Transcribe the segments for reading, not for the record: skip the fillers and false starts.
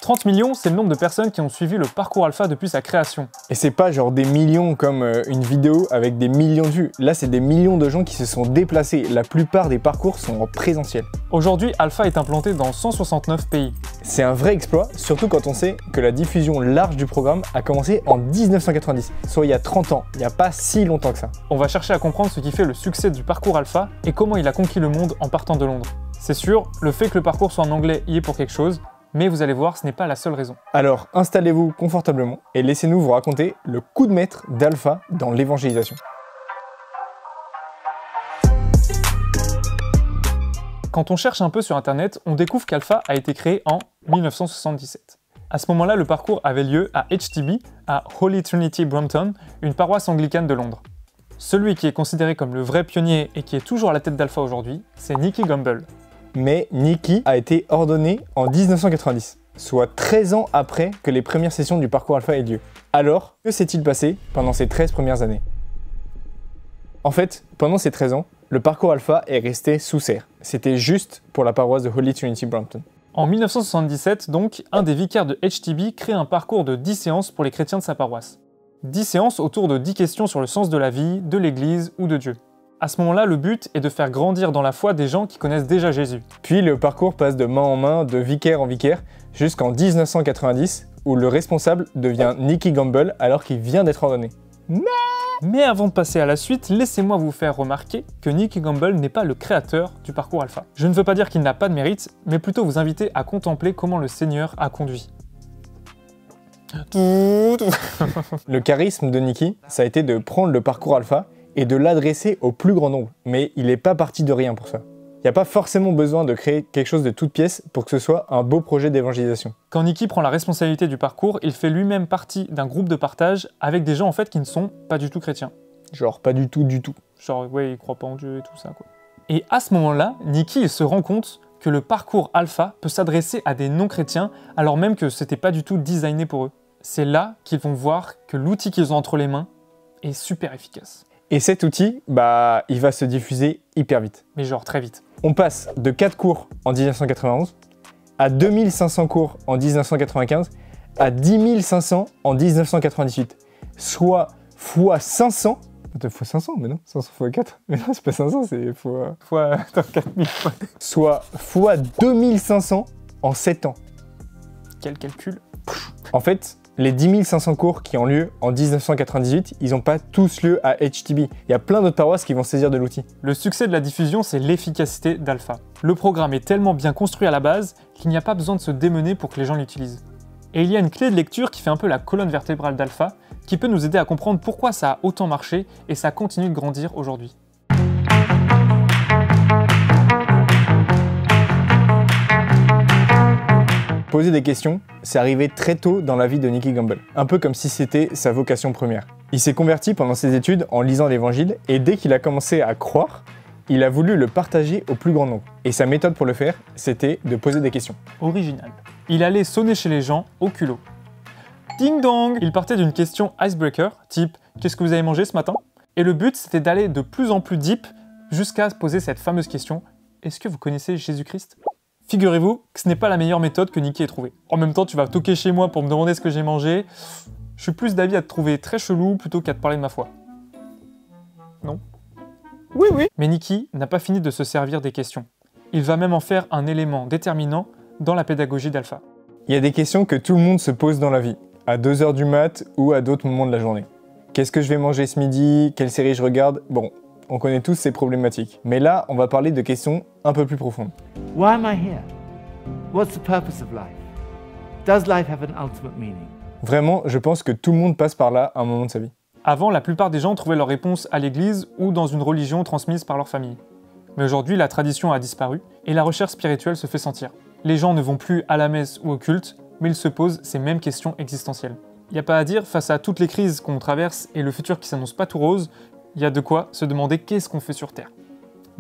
30 millions, c'est le nombre de personnes qui ont suivi le parcours Alpha depuis sa création. Et c'est pas genre des millions comme une vidéo avec des millions de vues. Là, c'est des millions de gens qui se sont déplacés. La plupart des parcours sont en présentiel. Aujourd'hui, Alpha est implanté dans 169 pays. C'est un vrai exploit, surtout quand on sait que la diffusion large du programme a commencé en 1990, soit il y a 30 ans, il n'y a pas si longtemps que ça. On va chercher à comprendre ce qui fait le succès du parcours Alpha et comment il a conquis le monde en partant de Londres. C'est sûr, le fait que le parcours soit en anglais y est pour quelque chose, mais vous allez voir, ce n'est pas la seule raison. Alors installez-vous confortablement et laissez-nous vous raconter le coup de maître d'Alpha dans l'évangélisation. Quand on cherche un peu sur internet, on découvre qu'Alpha a été créé en 1977. À ce moment-là, le parcours avait lieu à HTB, à Holy Trinity Brompton, une paroisse anglicane de Londres. Celui qui est considéré comme le vrai pionnier et qui est toujours à la tête d'Alpha aujourd'hui, c'est Nicky Gumbel. Mais Nicky a été ordonné en 1990, soit 13 ans après que les premières sessions du parcours Alpha aient lieu. Alors, que s'est-il passé pendant ces 13 premières années? En fait, pendant ces 13 ans, le parcours Alpha est resté sous serre. C'était juste pour la paroisse de Holy Trinity Brompton. En 1977, donc, un des vicaires de HTB crée un parcours de 10 séances pour les chrétiens de sa paroisse. 10 séances autour de 10 questions sur le sens de la vie, de l'Église ou de Dieu. À ce moment-là, le but est de faire grandir dans la foi des gens qui connaissent déjà Jésus. Puis le parcours passe de main en main, de vicaire en vicaire, jusqu'en 1990, où le responsable devient Nicky Gumbel alors qu'il vient d'être ordonné. Mais avant de passer à la suite, laissez-moi vous faire remarquer que Nicky Gumbel n'est pas le créateur du parcours Alpha. Je ne veux pas dire qu'il n'a pas de mérite, mais plutôt vous inviter à contempler comment le Seigneur a conduit. Le charisme de Nicky, ça a été de prendre le parcours Alpha et de l'adresser au plus grand nombre. Mais il n'est pas parti de rien pour ça. Il n'y a pas forcément besoin de créer quelque chose de toute pièce pour que ce soit un beau projet d'évangélisation. Quand Nicky prend la responsabilité du parcours, il fait lui-même partie d'un groupe de partage avec des gens en fait qui ne sont pas du tout chrétiens. Genre pas du tout. Genre ouais, ils croient pas en Dieu et tout ça quoi. Et à ce moment-là, Nicky il se rend compte que le parcours Alpha peut s'adresser à des non-chrétiens alors même que c'était pas du tout designé pour eux. C'est là qu'ils vont voir que l'outil qu'ils ont entre les mains est super efficace. Et cet outil, il va se diffuser hyper vite. Mais genre très vite. On passe de 4 cours en 1991 à 2500 cours en 1995 à 10 500 en 1998. Soit fois 500. Attends, fois 500, mais non, 500 fois 4. Mais non, c'est pas 500, c'est fois 4000 fois. Soit fois 2500 en 7 ans. Quel calcul? En fait, les 10 500 cours qui ont lieu en 1998, ils n'ont pas tous lieu à HTB. Il y a plein d'autres paroisses qui vont saisir de l'outil. Le succès de la diffusion, c'est l'efficacité d'Alpha. Le programme est tellement bien construit à la base qu'il n'y a pas besoin de se démener pour que les gens l'utilisent. Et il y a une clé de lecture qui fait un peu la colonne vertébrale d'Alpha, qui peut nous aider à comprendre pourquoi ça a autant marché et ça continue de grandir aujourd'hui. Poser des questions, c'est arrivé très tôt dans la vie de Nicky Gumbel, un peu comme si c'était sa vocation première. Il s'est converti pendant ses études en lisant l'Évangile et dès qu'il a commencé à croire, il a voulu le partager au plus grand nombre. Et sa méthode pour le faire, c'était de poser des questions. Original. Il allait sonner chez les gens au culot. Ding dong! Il partait d'une question icebreaker, type « Qu'est-ce que vous avez mangé ce matin ?» Et le but, c'était d'aller de plus en plus deep jusqu'à se poser cette fameuse question « Est-ce que vous connaissez Jésus-Christ ?» Figurez-vous que ce n'est pas la meilleure méthode que Nicky ait trouvée. En même temps, tu vas toquer chez moi pour me demander ce que j'ai mangé. Je suis plus d'avis à te trouver très chelou plutôt qu'à te parler de ma foi. Non? Oui. Mais Nicky n'a pas fini de se servir des questions. Il va même en faire un élément déterminant dans la pédagogie d'Alpha. Il y a des questions que tout le monde se pose dans la vie, à 2h du mat ou à d'autres moments de la journée. Qu'est-ce que je vais manger ce midi? Quelle série je regarde? Bon, on connaît tous ces problématiques. Mais là, on va parler de questions un peu plus profondes. Why am I here? What's the purpose of life? Does life have an ultimate meaning? Vraiment, je pense que tout le monde passe par là à un moment de sa vie. Avant, la plupart des gens trouvaient leur réponse à l'église ou dans une religion transmise par leur famille. Mais aujourd'hui, la tradition a disparu et la recherche spirituelle se fait sentir. Les gens ne vont plus à la messe ou au culte, mais ils se posent ces mêmes questions existentielles. Il n'y a pas à dire, face à toutes les crises qu'on traverse et le futur qui s'annonce pas tout rose, il y a de quoi se demander qu'est-ce qu'on fait sur Terre.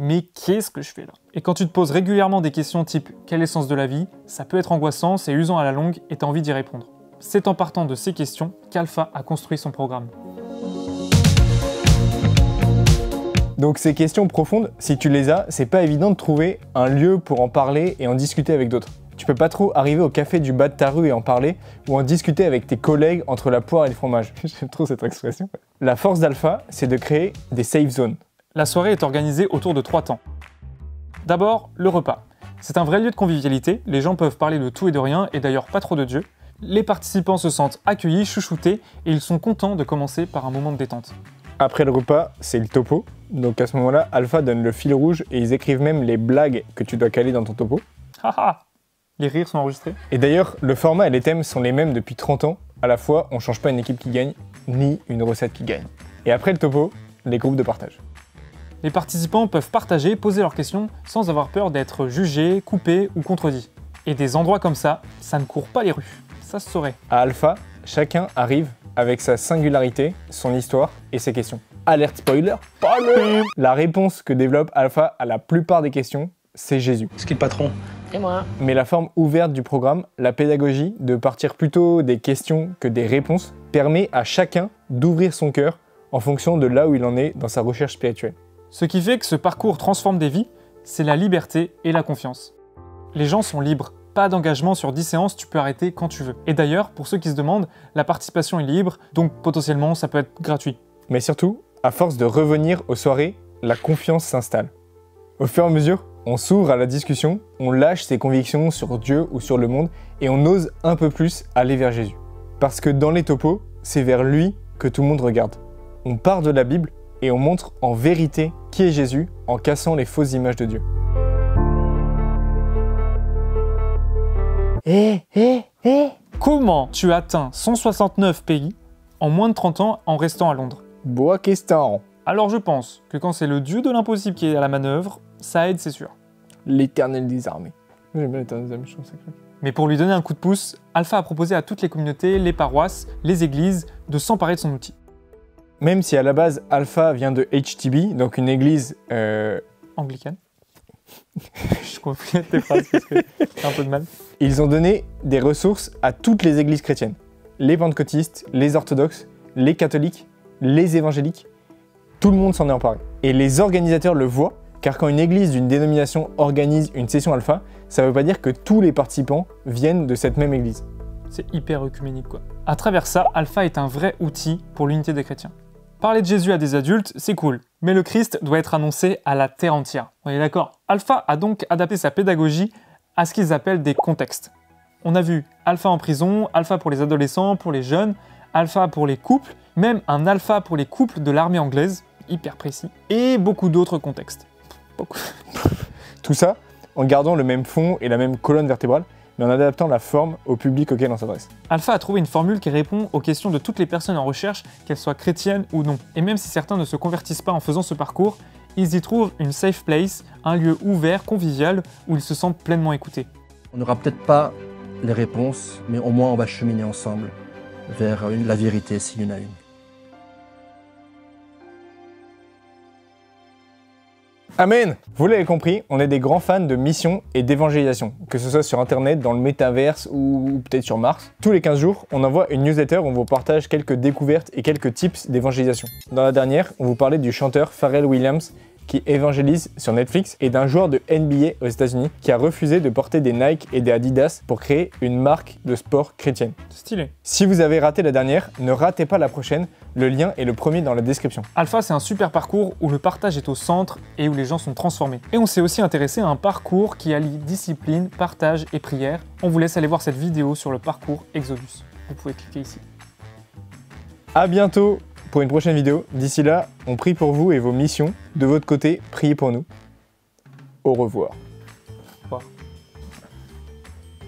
Mais qu'est-ce que je fais là? Et quand tu te poses régulièrement des questions type « Quel est le sens de la vie ?», ça peut être angoissant, c'est usant à la longue et t'as envie d'y répondre. C'est en partant de ces questions qu'Alpha a construit son programme. Donc ces questions profondes, si tu les as, c'est pas évident de trouver un lieu pour en parler et en discuter avec d'autres. Tu peux pas trop arriver au café du bas de ta rue et en parler, ou en discuter avec tes collègues entre la poire et le fromage. J'aime trop cette expression. La force d'Alpha, c'est de créer des safe zones. La soirée est organisée autour de 3 temps. D'abord, le repas. C'est un vrai lieu de convivialité, les gens peuvent parler de tout et de rien, et d'ailleurs pas trop de Dieu. Les participants se sentent accueillis, chouchoutés, et ils sont contents de commencer par un moment de détente. Après le repas, c'est le topo. Donc à ce moment-là, Alpha donne le fil rouge et ils écrivent même les blagues que tu dois caler dans ton topo. Haha. Les rires sont enregistrés. Et d'ailleurs, le format et les thèmes sont les mêmes depuis 30 ans. À la fois, on change pas une équipe qui gagne, ni une recette qui gagne. Et après le topo, les groupes de partage. Les participants peuvent partager, poser leurs questions, sans avoir peur d'être jugés, coupés ou contredits. Et des endroits comme ça ne court pas les rues. Ça se saurait. À Alpha, chacun arrive avec sa singularité, son histoire et ses questions. Alerte spoiler, la réponse que développe Alpha à la plupart des questions, c'est Jésus. C'est qui le patron? Et moi? Mais la forme ouverte du programme, la pédagogie, de partir plutôt des questions que des réponses, permet à chacun d'ouvrir son cœur en fonction de là où il en est dans sa recherche spirituelle. Ce qui fait que ce parcours transforme des vies, c'est la liberté et la confiance. Les gens sont libres. Pas d'engagement sur 10 séances, tu peux arrêter quand tu veux. Et d'ailleurs, pour ceux qui se demandent, la participation est libre, donc potentiellement ça peut être gratuit. Mais surtout, à force de revenir aux soirées, la confiance s'installe. Au fur et à mesure, on s'ouvre à la discussion, on lâche ses convictions sur Dieu ou sur le monde, et on ose un peu plus aller vers Jésus. Parce que dans les topos, c'est vers lui que tout le monde regarde. On part de la Bible et on montre en vérité qui est Jésus en cassant les fausses images de Dieu. Comment tu atteins 169 pays en moins de 30 ans en restant à Londres? Bois question. Alors je pense que quand c'est le dieu de l'impossible qui est à la manœuvre, ça aide, c'est sûr. L'éternel des armées. J'aime bien l'éternel des armées, je trouve ça claque. Mais pour lui donner un coup de pouce, Alpha a proposé à toutes les communautés, les paroisses, les églises de s'emparer de son outil. Même si à la base Alpha vient de HTB, donc une église Anglicane. Je complète tes phrases parce que j'ai un peu de mal. ils ont donné des ressources à toutes les églises chrétiennes. Les pentecôtistes, les orthodoxes, les catholiques, les évangéliques. Tout le monde s'en est emparé. Et les organisateurs le voient, car quand une église d'une dénomination organise une session Alpha, ça ne veut pas dire que tous les participants viennent de cette même église. C'est hyper œcuménique quoi. À travers ça, Alpha est un vrai outil pour l'unité des chrétiens. Parler de Jésus à des adultes, c'est cool, mais le Christ doit être annoncé à la terre entière. On est d'accord? Alpha a donc adapté sa pédagogie à ce qu'ils appellent des contextes. On a vu Alpha en prison, Alpha pour les adolescents, pour les jeunes, Alpha pour les couples, même un Alpha pour les couples de l'armée anglaise, hyper précis, et beaucoup d'autres contextes. Beaucoup. Tout ça en gardant le même fond et la même colonne vertébrale, mais en adaptant la forme au public auquel on s'adresse. Alpha a trouvé une formule qui répond aux questions de toutes les personnes en recherche, qu'elles soient chrétiennes ou non. Et même si certains ne se convertissent pas en faisant ce parcours, ils y trouvent une safe place, un lieu ouvert, convivial, où ils se sentent pleinement écoutés. On n'aura peut-être pas les réponses, mais au moins on va cheminer ensemble vers la vérité s'il y en a une. Amen! Vous l'avez compris, on est des grands fans de mission et d'évangélisation, que ce soit sur internet, dans le métaverse ou peut-être sur Mars. Tous les 15 jours, on envoie une newsletter où on vous partage quelques découvertes et quelques tips d'évangélisation. Dans la dernière, on vous parlait du chanteur Pharrell Williams qui évangélise sur Netflix et d'un joueur de NBA aux États-Unis qui a refusé de porter des Nike et des Adidas pour créer une marque de sport chrétienne. Stylé. Si vous avez raté la dernière, ne ratez pas la prochaine, le lien est le premier dans la description. Alpha, c'est un super parcours où le partage est au centre et où les gens sont transformés. Et on s'est aussi intéressé à un parcours qui allie discipline, partage et prière. On vous laisse aller voir cette vidéo sur le parcours Exodus. Vous pouvez cliquer ici. À bientôt pour une prochaine vidéo. D'ici là, on prie pour vous et vos missions. De votre côté, priez pour nous. Au revoir. Au revoir.